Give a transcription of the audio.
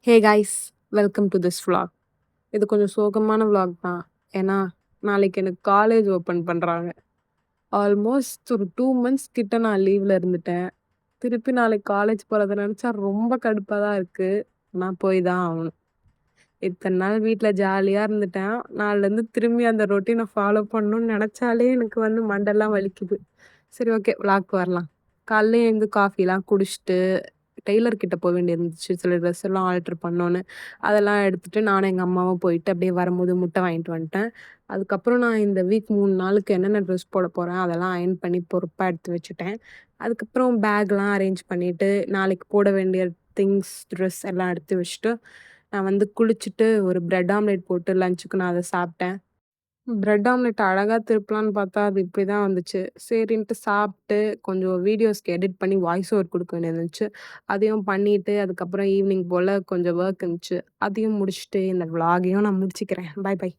Hey guys! Welcome to this vlog. இது கொஞ்சம் சோகமான vlog தான். ஏன்னா, நாளைக்கு எனக்கு காலேஜ் ஓப்பன் பண்றாங்க. ஆல்மோஸ்ட் ஒரு 2 மந்த்ஸ் கிட்ட நான் லீவ்ல இருந்துட்டேன். திருப்பி நாளைக்கு காலேஜ் போறத நெனச்சா ரொம்ப கடுப்பா தான் இருக்கு. ஆனா போய் தான் ஆகணும். இத்தன நாள் வீட்ல ஜாலியா இருந்துட்டேன். நாளைலருந்து திரும்பி அந்த ரொட்டீன ஃபாலோ பண்ணணும்னு நெனச்சாலே எனக்கு மண்டைலாம் வலிக்குது. சரி ஓகே vlogக்கு வரலாம். காலைல எழுந்து காஃபிலாம் குடிச்சுட்டு டெய்லர் கிட்ட போ வேண்டியிருந்துச்சு. சில ட்ரெஸ் எல்லாம் ஆல்டர் பண்ணோன்னு. அதெல்லாம் எடுத்துட்டு நானும் எங்க அம்மாவும் போயிட்டு அப்படியே வரும்போது முட்டை வாங்கிட்டு வந்துட்டேன். அதுக்கப்புறம் நான் இந்த வீக் 3 நாளுக்கு என்னென்ன ட்ரெஸ் போட போறேன், அதெல்லாம் அயர்ன் பண்ணி பொறுப்பா எடுத்து வச்சுட்டேன். அதுக்கப்புறம் பேக்லாம் அரேஞ்ச் பண்ணிட்டு, நாளைக்கு போட வேண்டிய திங்ஸ், ட்ரெஸ் எல்லாம் எடுத்து வச்சுட்டு, நான் குளிச்சுட்டு ஒரு பிரெட் ஆம்லெட் போட்டு லஞ்சுக்கு நான் அத சாப்பிட்டேன். பிரெட் ஆம்லெட் அழகா திருப்பலான்னு பார்த்தா, அது இப்படி தான் வந்துச்சு. சரின்ட்டு சாப்பிட்டு, கொஞ்சம் வீடியோஸ்க்கு எடிட் பண்ணி வாய்ஸ் ஓவர் குடுக்க வேண்டியது இருந்துச்சு. அதையும் பண்ணிட்டு, அதுக்கப்புறம் ஈவினிங் போல கொஞ்சம் வொர்க் இருந்துச்சு. அதையும் முடிச்சுட்டு, இந்த விளாகையும் நான் முடிச்சுக்கிறேன். பாய் பாய்.